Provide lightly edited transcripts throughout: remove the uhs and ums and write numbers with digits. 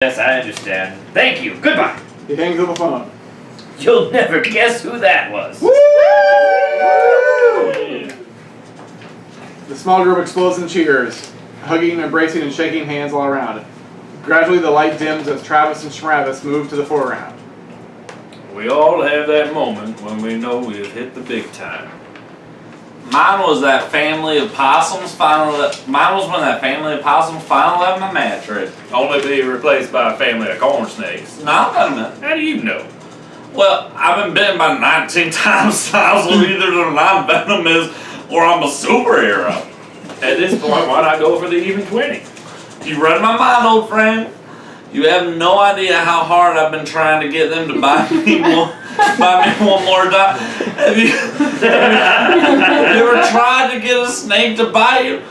Yes, I understand. Thank you. Goodbye. He hangs up the phone. You'll never guess who that was. Woo! The small group explodes in cheers, hugging, embracing, and shaking hands all around. Gradually, the light dims as Travis and Travis move to the foreground. We all have that moment when we know we've hit the big time. Mine was that family of possums Mine was when that family of possums finally left my mattress. Only to be replaced by a family of corn snakes. Now, wait a minute. How do you know? Well, I've been bitten by 19 times now, so either they're not venomous or I'm a superhero. At this point, why not go for the even 20? You read my mind, old friend. You have no idea how hard I've been trying to get them to buy me one more time. Have you ever tried to get a snake to bite you?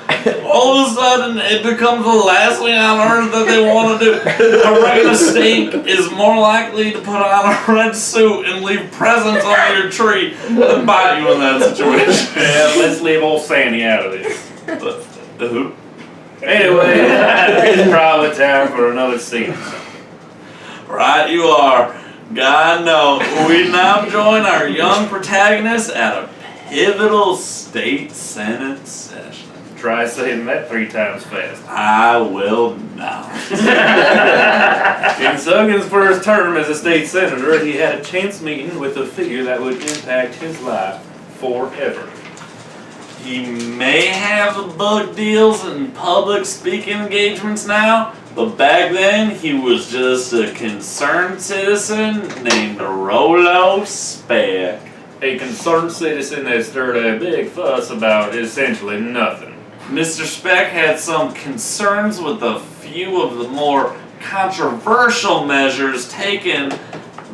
All of a sudden, it becomes the last thing on earth that they want to do. A regular snake is more likely to put on a red suit and leave presents on your tree than bite you in that situation. Yeah, let's leave old Sandy out of this. Who? Anyway, it's probably time for another scene. Right you are. God no. We now join our young protagonist at a pivotal state senate session. Try saying that 3 times fast. I will not. In Suggins' first term as a state senator, he had a chance meeting with a figure that would impact his life forever. He may have book deals and public speaking engagements now, but back then he was just a concerned citizen named Rollo Speck. A concerned citizen that stirred a big fuss about essentially nothing. Mr. Speck had some concerns with a few of the more controversial measures taken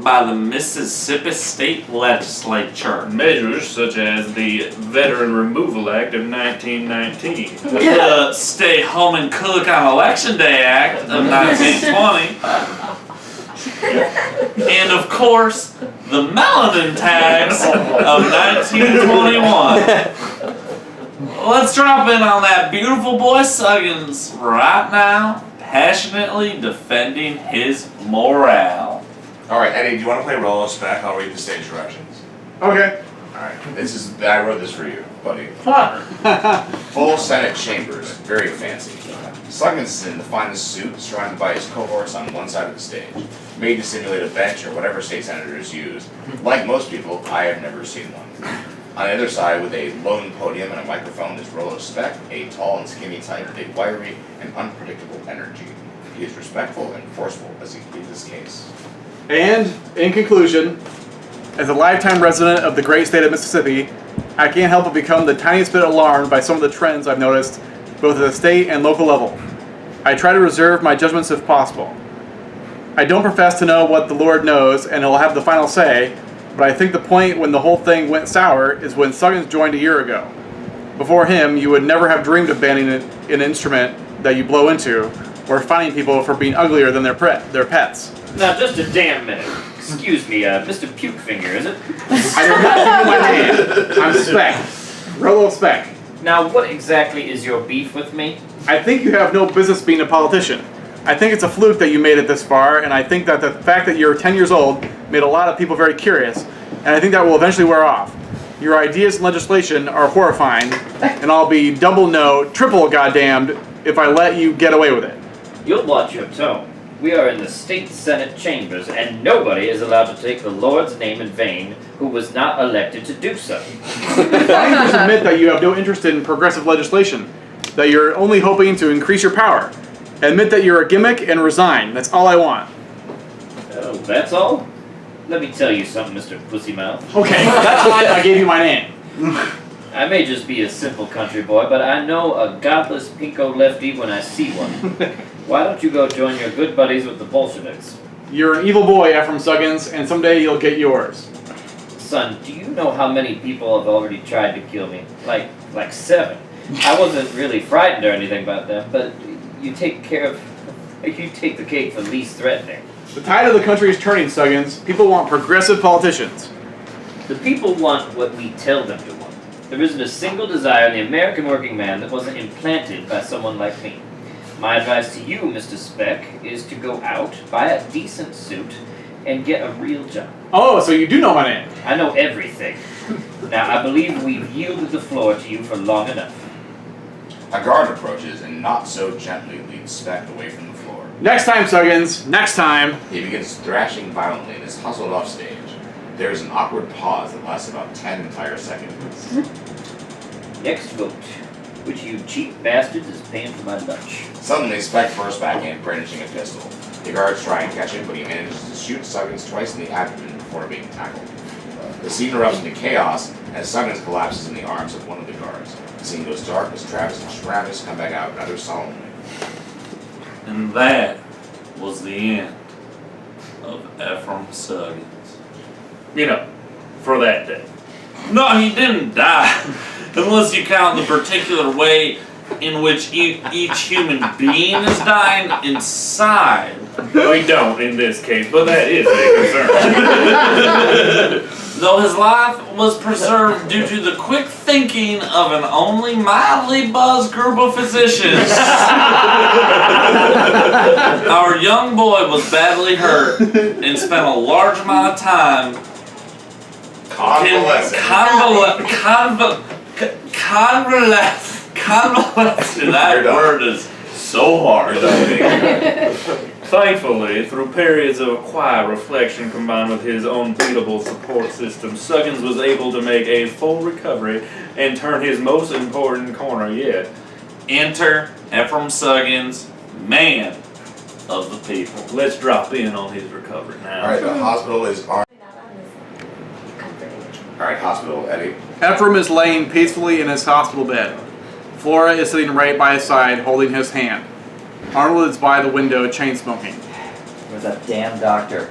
by the Mississippi State Legislature. Measures such as the Veteran Removal Act of 1919. The Stay Home and Cook on Election Day Act of 1920. And of course, the Melanin Tax of 1921. Let's drop in on that beautiful boy Suggins right now, passionately defending his morale. Alright, Eddie, do you want to play Rollo Speck? I'll read the stage directions. Okay. Alright, I wrote this for you, buddy. Fun. Full Senate chambers, very fancy. Suggins is in the finest suit, surrounded by his cohorts on one side of the stage, made to simulate a bench or whatever state senators use. Like most people, I have never seen one. On the other side, with a lone podium and a microphone, is Rollo Speck, a tall and skinny type with a wiry and unpredictable energy. He is respectful and forceful as he pleads his case. And, in conclusion, as a lifetime resident of the great state of Mississippi, I can't help but become the tiniest bit alarmed by some of the trends I've noticed, both at the state and local level. I try to reserve my judgments if possible. I don't profess to know what the Lord knows, and he'll have the final say, but I think the point when the whole thing went sour is when Suggins joined a year ago. Before him, you would never have dreamed of banning an instrument that you blow into, or fining people for being uglier than their pets. Now, just a damn minute. Excuse me, Mr. Pukefinger, is it? I did not give you my name. I'm Speck. Rollo Speck. Now, what exactly is your beef with me? I think you have no business being a politician. I think it's a fluke that you made it this far, and I think that the fact that you're 10 years old made a lot of people very curious, and I think that will eventually wear off. Your ideas and legislation are horrifying, and I'll be double no, triple goddamned if I let you get away with it. You'll watch your tone. We are in the state senate chambers, and nobody is allowed to take the Lord's name in vain who was not elected to do so. Why don't you just admit that you have no interest in progressive legislation, that you're only hoping to increase your power? Admit that you're a gimmick and resign. That's all I want. Oh, that's all? Let me tell you something, Mr. Pussymouth. Okay, that's why I gave you my name. I may just be a simple country boy, but I know a godless pinko lefty when I see one. Why don't you go join your good buddies with the Bolsheviks? You're an evil boy, Ephraim Suggins, and someday you'll get yours. Son, do you know how many people have already tried to kill me? Like 7. I wasn't really frightened or anything about them, but you take the cake for least threatening. The tide of the country is turning, Suggins. People want progressive politicians. The people want what we tell them to want. There isn't a single desire in the American working man that wasn't implanted by someone like me. My advice to you, Mr. Speck, is to go out, buy a decent suit, and get a real job. Oh, so you do know my name. I know everything. Now, I believe we've yielded the floor to you for long enough. A guard approaches and not so gently leads Speck away from the floor. Next time, Suggins. Next time. He begins thrashing violently and is hustled off stage. There is an awkward pause that lasts about 10 entire seconds. Next vote. Which of you cheap bastards is paying for my lunch? Suddenly, Speck bursts back in, brandishing a pistol. The guards try and catch him, but he manages to shoot Suggins twice in the abdomen before being tackled. The scene erupts into chaos as Suggins collapses in the arms of one of the guards. The scene goes dark as Travis and Travis come back out rather solemnly. And that was the end of Ephraim Suggins. You know, for that day. No, he didn't die. Unless you count the particular way in which each human being is dying inside. We don't in this case, but that is a concern. Though his life was preserved due to the quick thinking of an only mildly buzzed group of physicians. Our young boy was badly hurt and spent a large amount of time Convalescent. Convalescent. That word is so hard. Thankfully, through periods of quiet reflection combined with his unbeatable support system, Suggins was able to make a full recovery and turn his most important corner yet. Enter Ephraim Suggins, man of the people. Let's drop in on his recovery now. Alright, the hospital is armed. Alright, hospital, Eddie. Ephraim is laying peacefully in his hospital bed. Flora is sitting right by his side, holding his hand. Arnold is by the window, chain smoking. Where's that damn doctor?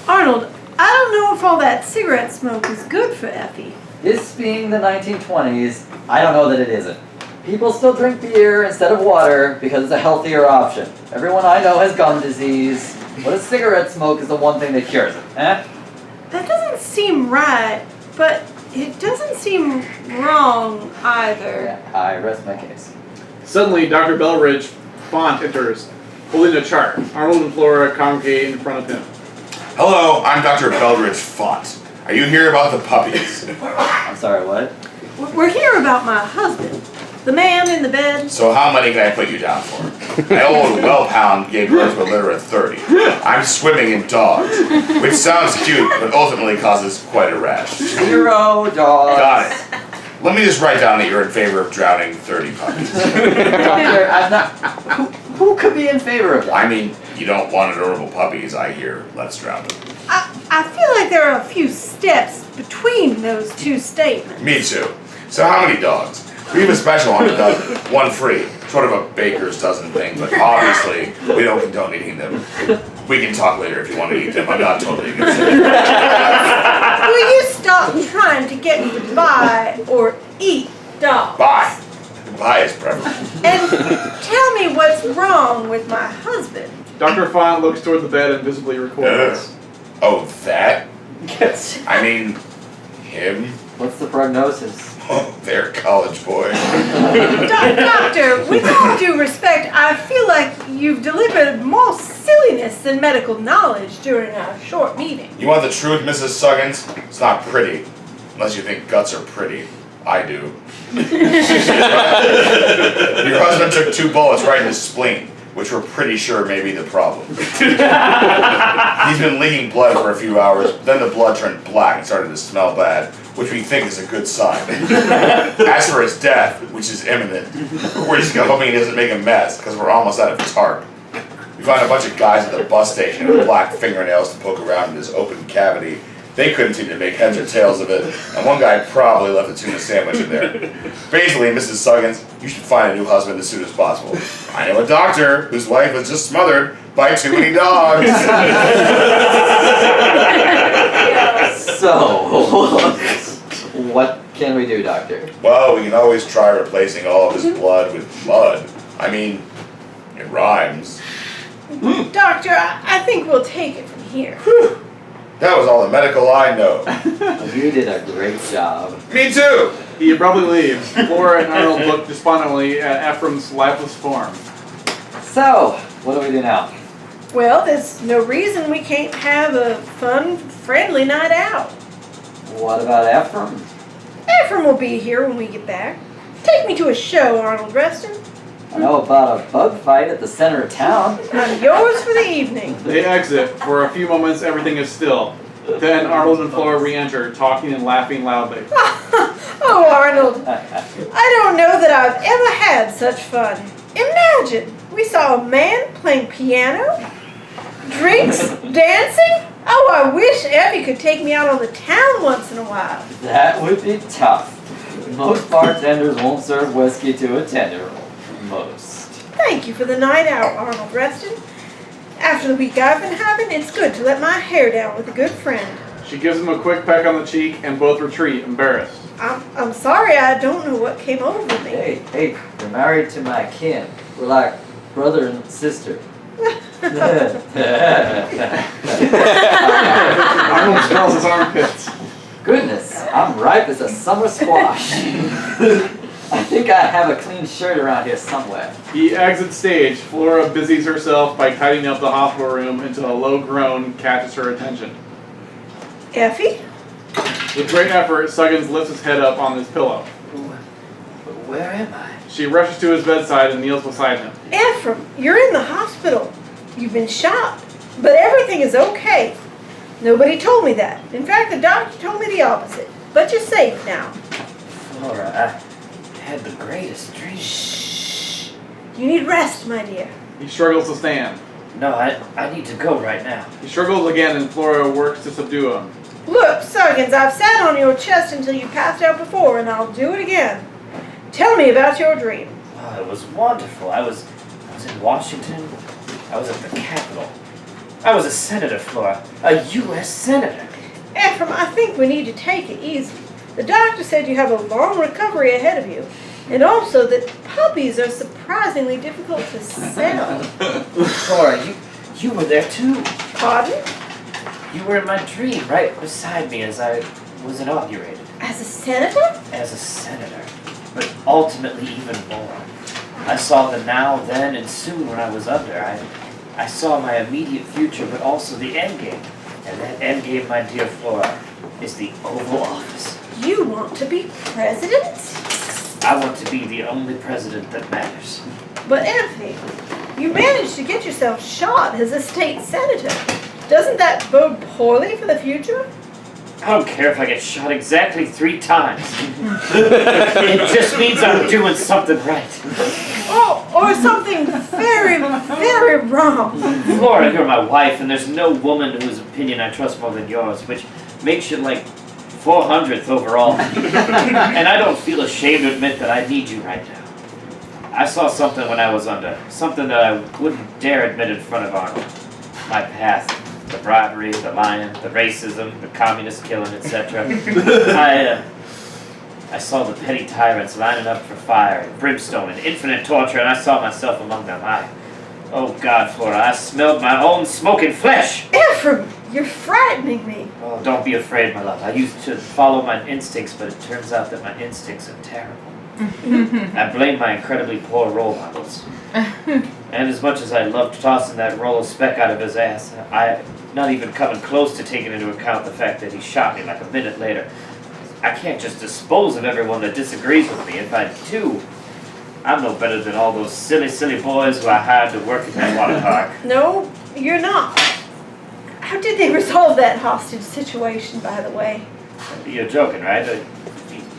Arnold, I don't know if all that cigarette smoke is good for Effie. This being the 1920s, I don't know that it isn't. People still drink beer instead of water because it's a healthier option. Everyone I know has gum disease, but a cigarette smoke is the one thing that cures it, eh? That doesn't seem right, but it doesn't seem wrong either. Yeah, I rest my case. Suddenly, Dr. Belridge Font enters, holding a chart. Arnold and Flora congregate in front of him. Hello, I'm Dr. Beldridge Font. Are you here about the puppies? I'm sorry, what? We're here about my husband, the man in the bed. So how many can I put you down for? My old whelphound gave birth to a litter of 30. I'm swimming in dogs, which sounds cute, but ultimately causes quite a rash. 0 dogs. Got it. Let me just write down that you're in favor of drowning 30 puppies. Doctor, I'm not. Who could be in favor of that? I mean, you don't want adorable puppies, I hear. Let's drown them. I feel like there are a few steps between those two statements. Me too. So how many dogs? We have a special on a dozen, one free. Sort of a baker's dozen thing, but obviously we don't condone eating them. We can talk later if you want to eat them. I'm not totally against it. Will you stop trying to get me to buy or eat dogs? Bye. Bye is preferable. And tell me what's wrong with my husband. Dr. Font looks toward the bed and visibly recoils. Oh, that? Yes. I mean, him? What's the prognosis? Oh, they're college boys. Doctor, with all due respect, I feel like you've delivered more silliness than medical knowledge during our short meeting. You want the truth, Mrs. Suggins? It's not pretty. Unless you think guts are pretty. I do. Your husband took 2 bullets right in his spleen, which we're pretty sure may be the problem. He's been leaking blood for a few hours, then the blood turned black and started to smell bad, which we think is a good sign. As for his death, which is imminent, we're just hoping he doesn't make a mess, because we're almost out of tarp. We found a bunch of guys at the bus station with black fingernails to poke around in his open cavity. They couldn't seem to make heads or tails of it, and one guy probably left a tuna sandwich in there. Basically, Mrs. Suggins, you should find a new husband as soon as possible. I know a doctor whose wife was just smothered by too many dogs. So, what can we do, Doctor? Well, we can always try replacing all of his blood with mud. I mean, it rhymes. Doctor, I think we'll take it from here. That was all the medical I know. You did a great job. Me too! He abruptly leaves. Flora and Arnold look despondently at Ephraim's lifeless form. So, what do we do now? Well, there's no reason we can't have a fun, friendly night out. What about Ephraim? Ephraim will be here when we get back. Take me to a show, Arnold Reston. I know about a bug fight at the center of town. I'm yours for the evening. They exit. For a few moments, everything is still. Then Arnold and Flora re-enter, talking and laughing loudly. Oh, Arnold, I don't know that I've ever had such fun. Imagine, we saw a man playing piano, drinks, dancing. Oh, I wish Effie could take me out on the town once in a while. That would be tough. Most bartenders won't serve whiskey to a 10-year-old. Most. Thank you for the night out, Arnold Reston. After the week I've been having, it's good to let my hair down with a good friend. She gives him a quick peck on the cheek, and both retreat, embarrassed. I'm sorry, I don't know what came over me. Hey, you're married to my kin. We're like brother and sister. Arnold smells his armpits. Goodness, I'm ripe as a summer squash. I think I have a clean shirt around here somewhere. He exits stage. Flora busies herself by tidying up the hospital room until a low groan catches her attention. Effie? With great effort, Suggins lifts his head up on his pillow. Where am I? She rushes to his bedside and kneels beside him. Ephraim, you're in the hospital. You've been shot, but everything is okay. Nobody told me that. In fact, the doctor told me the opposite. But you're safe now. Flora, I had the greatest dream. Shh. You need rest, my dear. He struggles to stand. No, I need to go right now. He struggles again and Flora works to subdue him. Look, Suggins, I've sat on your chest until you passed out before, and I'll do it again. Tell me about your dream. Oh, it was wonderful. I was in Washington. I was at the Capitol. I was a senator, Flora. A U.S. senator. Ephraim, I think we need to take it easy. The doctor said you have a long recovery ahead of you, and also that puppies are surprisingly difficult to sell. Flora, you were there too. Pardon? You were in my dream, right beside me as I was inaugurated. As a senator? As a senator, but ultimately even more. I saw the now, then, and soon when I was under. I saw my immediate future, but also the end game. And that end game, my dear Flora, is the Oval Office. You want to be president? I want to be the only president that matters. But Effie, you managed to get yourself shot as a state senator. Doesn't that bode poorly for the future? I don't care if I get shot exactly 3 times. It just means I'm doing something right. Oh, or something very, very wrong. Flora, you're my wife, and there's no woman whose opinion I trust more than yours, which makes you like 400th overall. And I don't feel ashamed to admit that I need you right now. I saw something when I was under, something that I wouldn't dare admit in front of Arnold. My past. The bribery, the lying, the racism, the communist killing, etc. I saw the petty tyrants lining up for fire and brimstone and infinite torture, and I saw myself among them. Oh God, Flora, I smelled my own smoking flesh! Ephraim, you're frightening me. Oh, don't be afraid, my love. I used to follow my instincts, but it turns out that my instincts are terrible. I blame my incredibly poor role models. And as much as I loved tossing that roll of speck out of his ass, I'm not even coming close to taking into account the fact that he shot me like a minute later. I can't just dispose of everyone that disagrees with me. If I do, I'm no better than all those silly, silly boys who I hired to work at that water park. No, you're not. How did they resolve that hostage situation, by the way? You're joking, right?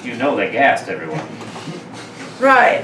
You know they gassed everyone. Right.